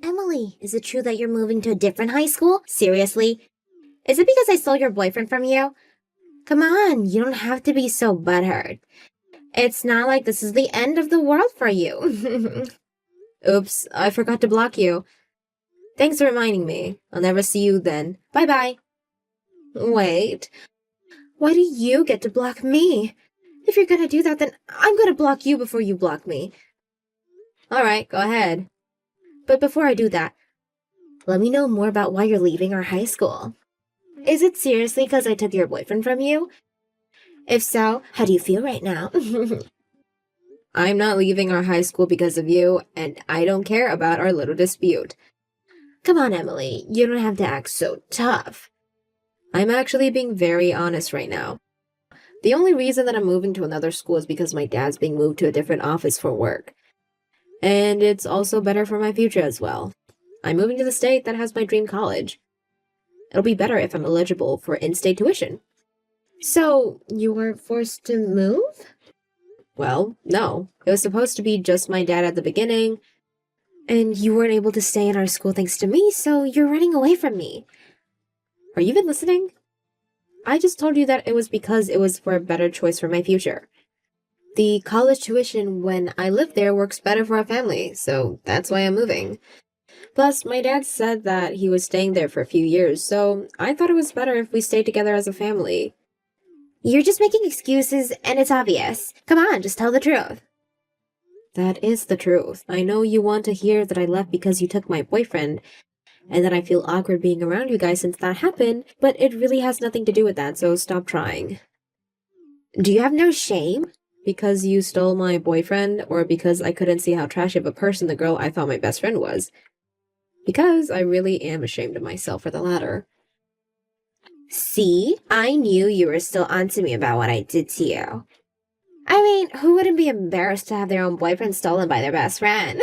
Emily, is it true that you're moving to a different high school? Seriously? Is it because I stole your boyfriend from you? Come on, you don't have to be so butthurt. It's not like this is the end of the world for you. Oops, I forgot to block you. Thanks for reminding me. I'll never see you then. Bye-bye. Wait, why do you get to block me? If you're gonna do that, then I'm gonna block you before you block me. Alright, go ahead. But before I do that, let me know more about why you're leaving our high school. Is it seriously because I took your boyfriend from you? If so, how do you feel right now? I'm not leaving our high school because of you, and I don't care about our little dispute. Come on, Emily, you don't have to act so tough. I'm actually being very honest right now. The only reason that I'm moving to another school is because my dad's being moved to a different office for work. And it's also better for my future as well. I'm moving to the state that has my dream college. It'll be better if I'm eligible for in-state tuition. So, you were forced to move? Well, no. It was supposed to be just my dad at the beginning, and you weren't able to stay in our school thanks to me, so you're running away from me. Are you even listening? I just told you that it was because it was for a better choice for my future. The college tuition when I live there works better for our family, so that's why I'm moving. Plus, my dad said that he was staying there for a few years, so I thought it was better if we stayed together as a family. You're just making excuses, and it's obvious. Come on, just tell the truth. That is the truth. I know you want to hear that I left because you took my boyfriend, and that I feel awkward being around you guys since that happened, but it really has nothing to do with that, so stop trying. Do you have no shame? Because you stole my boyfriend, or because I couldn't see how trashy of a person the girl I thought my best friend was? Because I really am ashamed of myself for the latter. See? I knew you were still onto me about what I did to you. I mean, who wouldn't be embarrassed to have their own boyfriend stolen by their best friend?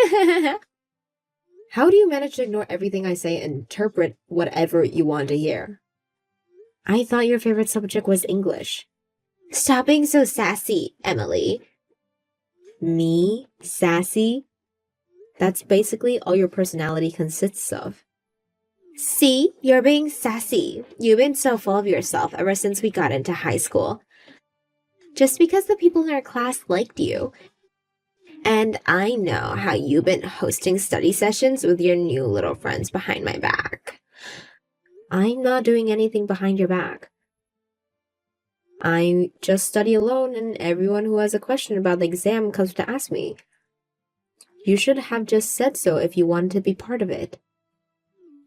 How do you manage to ignore everything I say and interpret whatever you want to hear? I thought your favorite subject was English. Stop being so sassy, Emily. Me? Sassy? That's basically all your personality consists of. See, you're being sassy. You've been so full of yourself ever since we got into high school. Just because the people in our class liked you. And I know how you've been hosting study sessions with your new little friends behind my back. I'm not doing anything behind your back. I just study alone, and everyone who has a question about the exam comes to ask me. You should have just said so if you wanted to be part of it.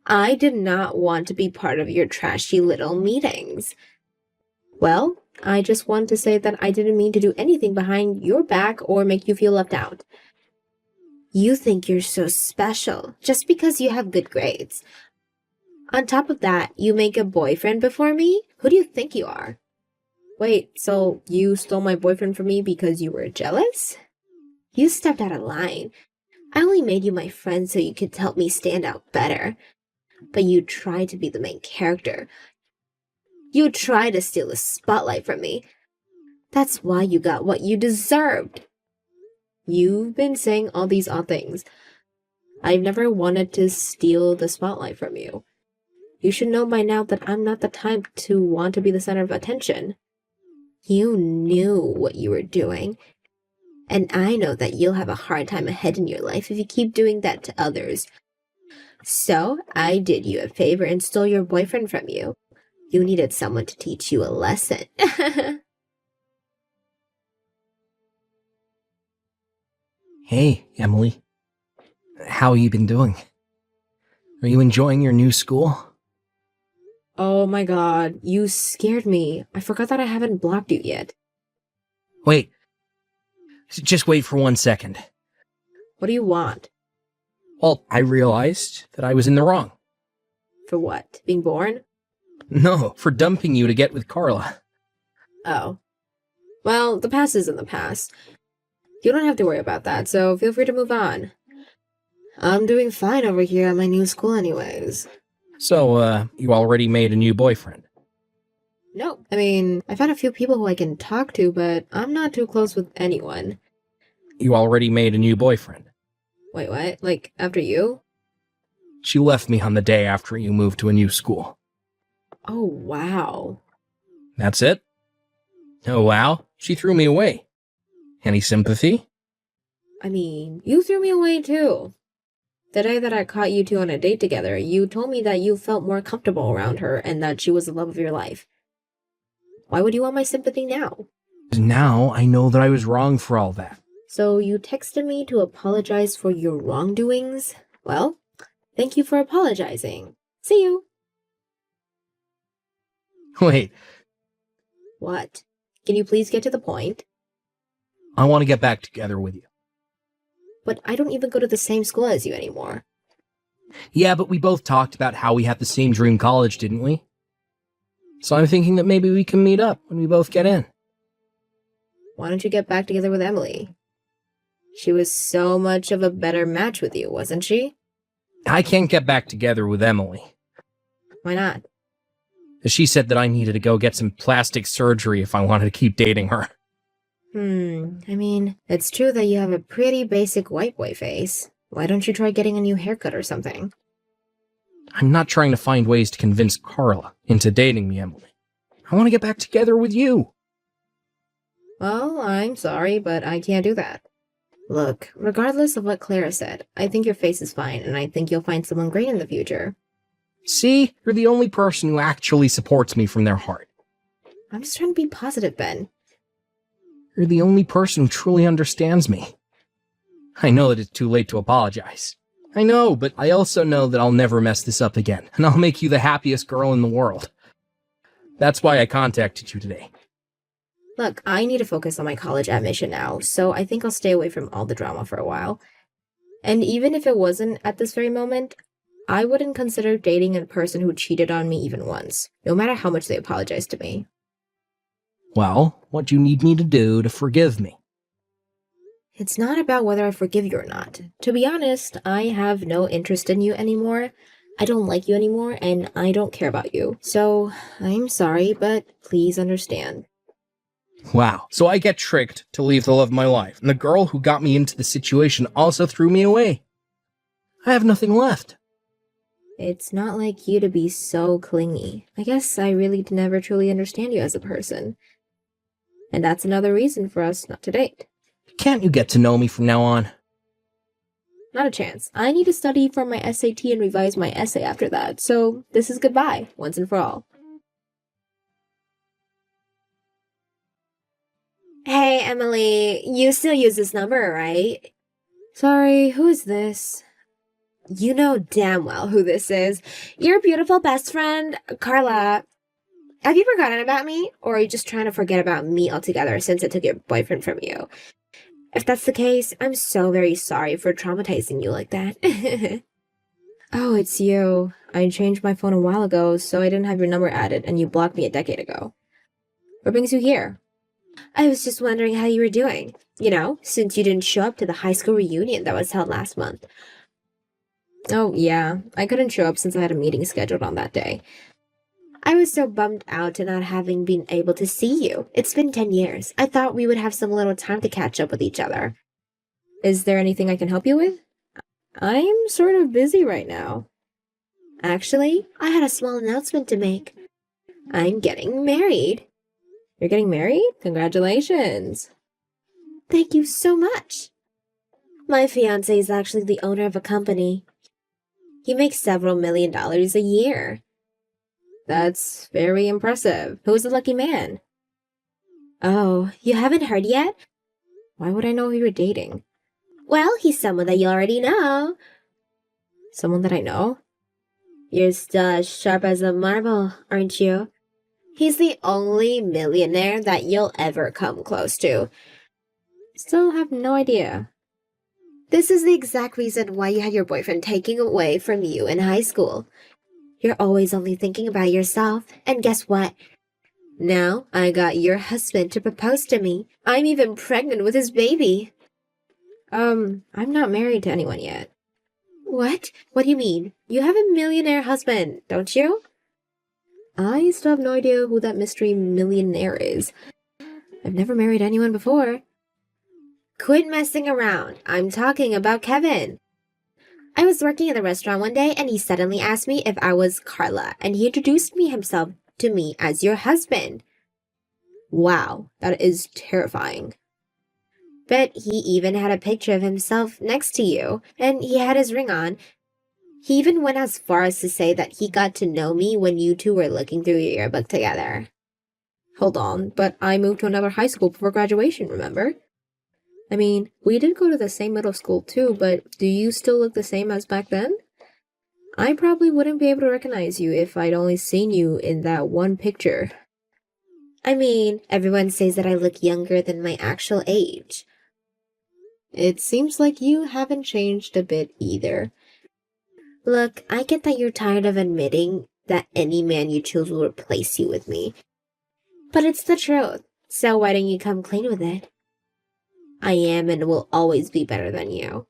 I did not want to be part of your trashy little meetings. Well, I just want to say that I didn't mean to do anything behind your back or make you feel left out. You think you're so special just because you have good grades. On top of that, you make a boyfriend before me? Who do you think you are? Wait, so you stole my boyfriend from me because you were jealous? You stepped out of line. I only made you my friend so you could help me stand out better. But you tried to be the main character. You tried to steal the spotlight from me. That's why you got what you deserved. You've been saying all these odd things. I've never wanted to steal the spotlight from you. You should know by now that I'm not the type to want to be the center of attention. You knew what you were doing. And I know that you'll have a hard time ahead in your life if you keep doing that to others. So, I did you a favor and stole your boyfriend from you. You needed someone to teach you a lesson. Hey, Emily. How you been doing? Are you enjoying your new school? Oh my god, you scared me. I forgot that I haven't blocked you yet. Wait. Just wait for 1 second. What do you want? Well, I realized that I was in the wrong. For what? Being born? No, for dumping you to get with Carla. Oh. Well, the past is in the past. You don't have to worry about that, so feel free to move on. I'm doing fine over here at my new school anyways. So, you already made a new boyfriend? No, I mean, I've had a few people who I can talk to, but I'm not too close with anyone. You already made a new boyfriend? Wait, what? Like, after you? She left me on the day after you moved to a new school. Oh, wow. That's it? Oh, wow. She threw me away. Any sympathy? I mean, you threw me away too. The day that I caught you two on a date together, you told me that you felt more comfortable around her and that she was the love of your life. Why would you want my sympathy now? Now I know that I was wrong for all that. So you texted me to apologize for your wrongdoings? Well, thank you for apologizing. See you. Wait, What? Can you please get to the point? I want to get back together with you. But I don't even go to the same school as you anymore. Yeah, but we both talked about how we had the same dream college, didn't we? So I'm thinking that maybe we can meet up when we both get in. Why don't you get back together with Emily? She was so much of a better match with you, wasn't she? I can't get back together with Emily. Why not? She said that I needed to go get some plastic surgery if I wanted to keep dating her. I mean, it's true that you have a pretty basic white boy face. Why don't you try getting a new haircut or something? I'm not trying to find ways to convince Carla into dating me, Emily. I want to get back together with you. Well, I'm sorry, but I can't do that. Look, regardless of what Clara said, I think your face is fine, and I think you'll find someone great in the future. See, you're the only person who actually supports me from their heart. I'm just trying to be positive, Ben. You're the only person who truly understands me. I know that it's too late to apologize. I know, but I also know that I'll never mess this up again, and I'll make you the happiest girl in the world. That's why I contacted you today. Look, I need to focus on my college admission now, so I think I'll stay away from all the drama for a while. And even if it wasn't at this very moment, I wouldn't consider dating a person who cheated on me even once, no matter how much they apologized to me. Well, what do you need me to do to forgive me? It's not about whether I forgive you or not. To be honest, I have no interest in you anymore. I don't like you anymore, and I don't care about you. So, I'm sorry, but please understand. Wow, so I get tricked to leave the love of my life, and the girl who got me into the situation also threw me away. I have nothing left. It's not like you to be so clingy. I guess I really never truly understand you as a person. And that's another reason for us not to date. Can't you get to know me from now on? Not a chance. I need to study for my SAT and revise my essay after that, so this is goodbye, once and for all. Hey, Emily, you still use this number, right? Sorry, who is this? You know damn well who this is. Your beautiful best friend, Carla. Have you forgotten about me? Or are you just trying to forget about me altogether since I took your boyfriend from you? If that's the case, I'm so very sorry for traumatizing you like that. Oh, it's you. I changed my phone a while ago, so I didn't have your number added, and you blocked me a decade ago. What brings you here? I was just wondering how you were doing. You know, since you didn't show up to the high school reunion that was held last month. Oh, yeah. I couldn't show up since I had a meeting scheduled on that day. I was so bummed out at not having been able to see you. It's been 10 years. I thought we would have some little time to catch up with each other. Is there anything I can help you with? I'm sort of busy right now. Actually, I had a small announcement to make. I'm getting married. You're getting married? Congratulations. Thank you so much. My fiancé is actually the owner of a company. He makes several $1,000,000 a year. That's very impressive. Who's the lucky man? Oh, you haven't heard yet? Why would I know who you're dating? Well, he's someone that you already know. Someone that I know? You're still as sharp as a marble, aren't you? He's the only millionaire that you'll ever come close to. Still have no idea. This is the exact reason why you had your boyfriend taken away from you in high school. You're always only thinking about yourself, and guess what? Now I got your husband to propose to me. I'm even pregnant with his baby. I'm not married to anyone yet. What? What do you mean? You have a millionaire husband, don't you? I still have no idea who that mystery millionaire is. I've never married anyone before. Quit messing around. I'm talking about Kevin. I was working at the restaurant one day and he suddenly asked me if I was Carla and he introduced me himself to me as your husband. Wow, that is terrifying. But he even had a picture of himself next to you and he had his ring on. He even went as far as to say that he got to know me when you two were looking through your yearbook together. Hold on, but I moved to another high school before graduation, remember? I mean, we did go to the same middle school too, but do you still look the same as back then? I probably wouldn't be able to recognize you if I'd only seen you in that one picture. I mean, everyone says that I look younger than my actual age. It seems like you haven't changed a bit either. Look, I get that you're tired of admitting that any man you choose will replace you with me. But it's the truth, so why don't you come clean with it? I am and will always be better than you.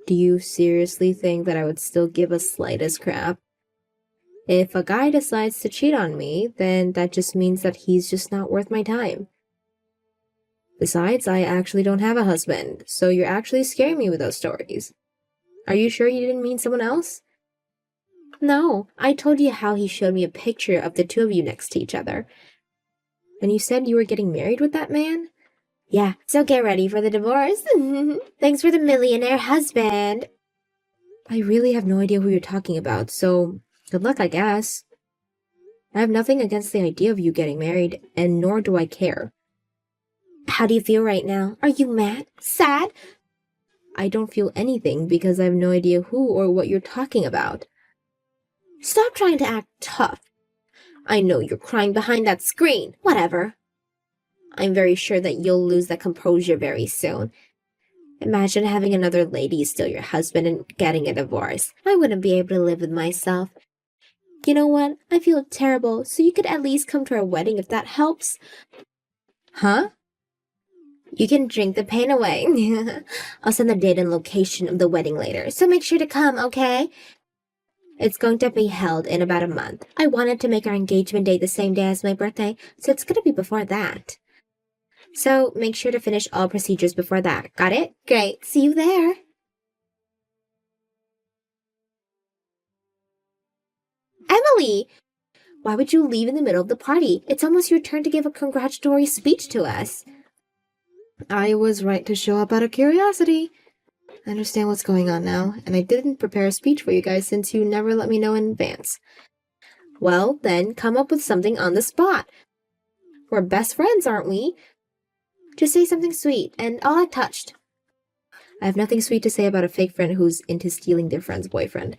Do you seriously think that I would still give a slightest crap? If a guy decides to cheat on me, then that just means that he's just not worth my time. Besides, I actually don't have a husband, so you're actually scaring me with those stories. Are you sure you didn't mean someone else? No, I told you how he showed me a picture of the two of you next to each other. And you said you were getting married with that man? Yeah, so get ready for the divorce. Thanks for the millionaire husband. I really have no idea who you're talking about, so good luck, I guess. I have nothing against the idea of you getting married, and nor do I care. How do you feel right now? Are you mad? Sad? I don't feel anything because I have no idea who or what you're talking about. Stop trying to act tough. I know you're crying behind that screen. Whatever. I'm very sure that you'll lose that composure very soon. Imagine having another lady steal your husband and getting a divorce. I wouldn't be able to live with myself. You know what? I feel terrible, so you could at least come to our wedding if that helps. Huh? You can drink the pain away. I'll send the date and location of the wedding later, so make sure to come, okay? It's going to be held in about a month. I wanted to make our engagement date the same day as my birthday, so it's gonna be before that. So make sure to finish all procedures before that. Got it? Great. See you there. Emily! Why would you leave in the middle of the party? It's almost your turn to give a congratulatory speech to us. I was right to show up out of curiosity. I understand what's going on now, and I didn't prepare a speech for you guys since you never let me know in advance. Well, then come up with something on the spot. We're best friends, aren't we? Just say something sweet, and I'll act touched. I have nothing sweet to say about a fake friend who's into stealing their friend's boyfriend.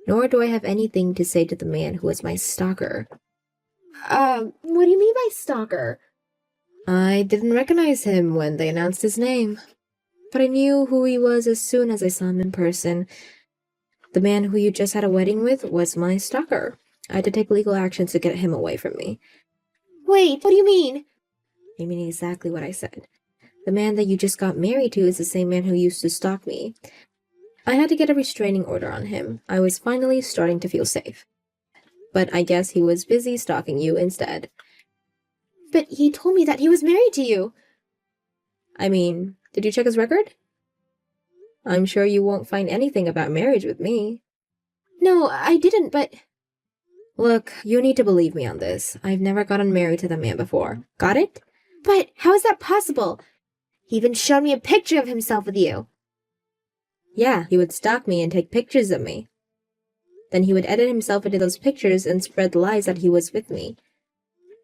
Nor do I have anything to say to the man who was my stalker. What do you mean by stalker? I didn't recognize him when they announced his name. But I knew who he was as soon as I saw him in person. The man who you just had a wedding with was my stalker. I had to take legal action to get him away from me. Wait, what do you mean? I mean exactly what I said. The man that you just got married to is the same man who used to stalk me. I had to get a restraining order on him. I was finally starting to feel safe. But I guess he was busy stalking you instead. But he told me that he was married to you. I mean, did you check his record? I'm sure you won't find anything about marriage with me. No, I didn't, but... Look, you need to believe me on this. I've never gotten married to the man before. Got it? But how is that possible? He even showed me a picture of himself with you. Yeah, he would stalk me and take pictures of me. Then he would edit himself into those pictures and spread lies that he was with me.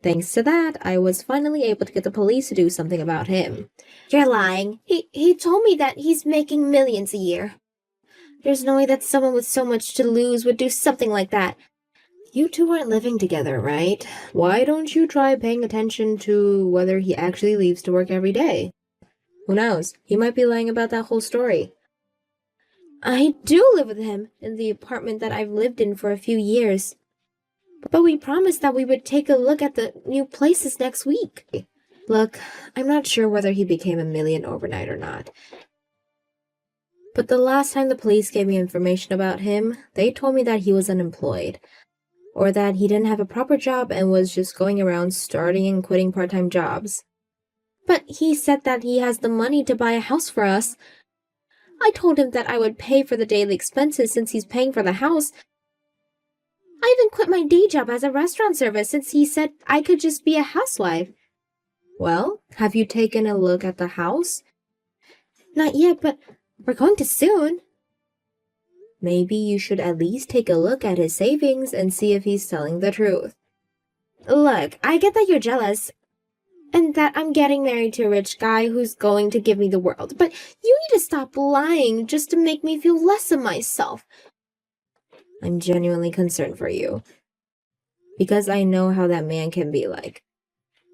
Thanks to that, I was finally able to get the police to do something about him. You're lying. He told me that he's making millions a year. There's no way that someone with so much to lose would do something like that. You two aren't living together, right? Why don't you try paying attention to whether he actually leaves to work every day? Who knows? He might be lying about that whole story. I do live with him in the apartment that I've lived in for a few years. But we promised that we would take a look at the new places next week. Look, I'm not sure whether he became a million overnight or not. But the last time the police gave me information about him, they told me that he was unemployed. Or that he didn't have a proper job and was just going around starting and quitting part-time jobs. But he said that he has the money to buy a house for us. I told him that I would pay for the daily expenses since he's paying for the house. I even quit my day job as a restaurant server since he said I could just be a housewife. Well, have you taken a look at the house? Not yet, but we're going to soon. Maybe you should at least take a look at his savings and see if he's telling the truth. Look, I get that you're jealous, and that I'm getting married to a rich guy who's going to give me the world, but you need to stop lying just to make me feel less of myself. I'm genuinely concerned for you, because I know how that man can be like.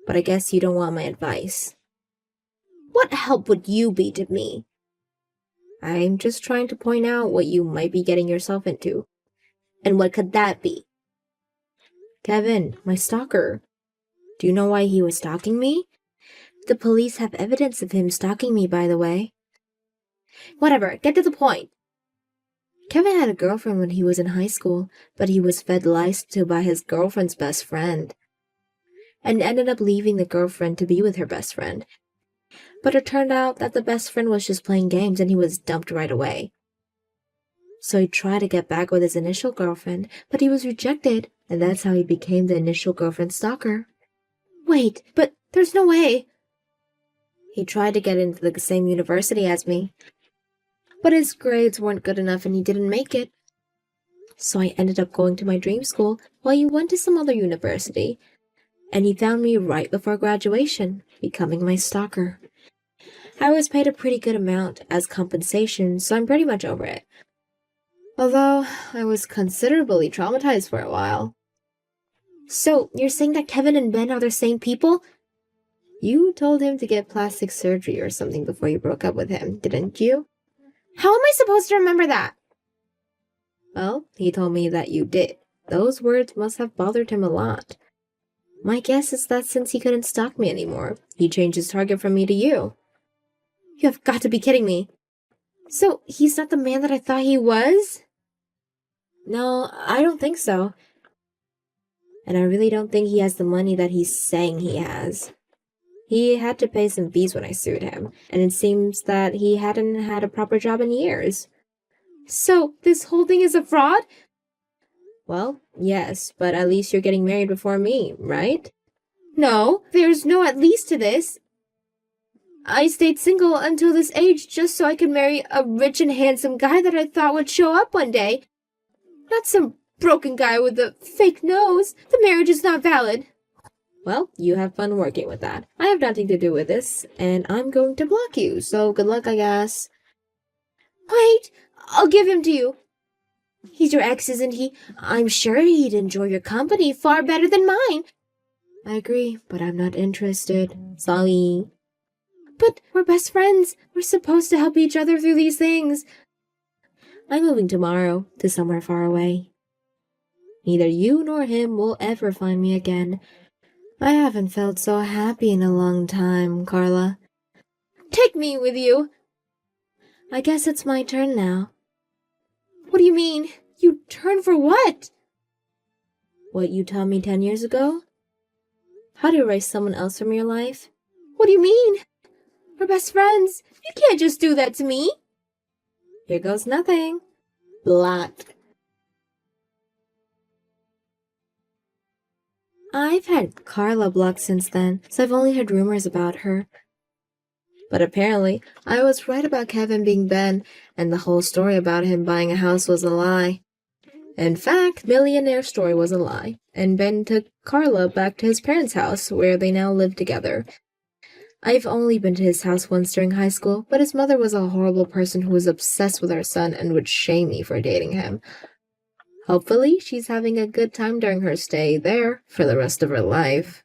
But I guess you don't want my advice. What help would you be to me? I'm just trying to point out what you might be getting yourself into. And what could that be? Kevin, my stalker. Do you know why he was stalking me? The police have evidence of him stalking me, by the way. Whatever, get to the point. Kevin had a girlfriend when he was in high school, but he was fed lies to by his girlfriend's best friend, and ended up leaving the girlfriend to be with her best friend. But it turned out that the best friend was just playing games and he was dumped right away. So he tried to get back with his initial girlfriend, but he was rejected, and that's how he became the initial girlfriend's stalker. Wait, but there's no way. He tried to get into the same university as me, but his grades weren't good enough and he didn't make it. So I ended up going to my dream school while he went to some other university, and he found me right before graduation, becoming my stalker. I was paid a pretty good amount as compensation, so I'm pretty much over it. Although, I was considerably traumatized for a while. So, you're saying that Kevin and Ben are the same people? You told him to get plastic surgery or something before you broke up with him, didn't you? How am I supposed to remember that? Well, he told me that you did. Those words must have bothered him a lot. My guess is that since he couldn't stalk me anymore, he changed his target from me to you. You have got to be kidding me. So, he's not the man that I thought he was? No, I don't think so. And I really don't think he has the money that he's saying he has. He had to pay some fees when I sued him, and it seems that he hadn't had a proper job in years. So, this whole thing is a fraud? Well, yes, but at least you're getting married before me, right? No, there's no at least to this. I stayed single until this age just so I could marry a rich and handsome guy that I thought would show up one day. Not some broken guy with a fake nose. The marriage is not valid. Well, you have fun working with that. I have nothing to do with this, and I'm going to block you, so good luck, I guess. Wait, I'll give him to you. He's your ex, isn't he? I'm sure he'd enjoy your company far better than mine. I agree, but I'm not interested. Sorry. But we're best friends. We're supposed to help each other through these things. I'm moving tomorrow to somewhere far away. Neither you nor him will ever find me again. I haven't felt so happy in a long time, Carla. Take me with you. I guess it's my turn now. What do you mean? You turn for what? What you taught me 10 years ago? How to erase someone else from your life? What do you mean? We're best friends. You can't just do that to me. Here goes nothing. Blocked. I've had Carla blocked since then, so I've only heard rumors about her. But apparently, I was right about Kevin being Ben, and the whole story about him buying a house was a lie. In fact, Millionaire's story was a lie, and Ben took Carla back to his parents' house, where they now live together. I've only been to his house once during high school, but his mother was a horrible person who was obsessed with our son and would shame me for dating him. Hopefully, she's having a good time during her stay there for the rest of her life.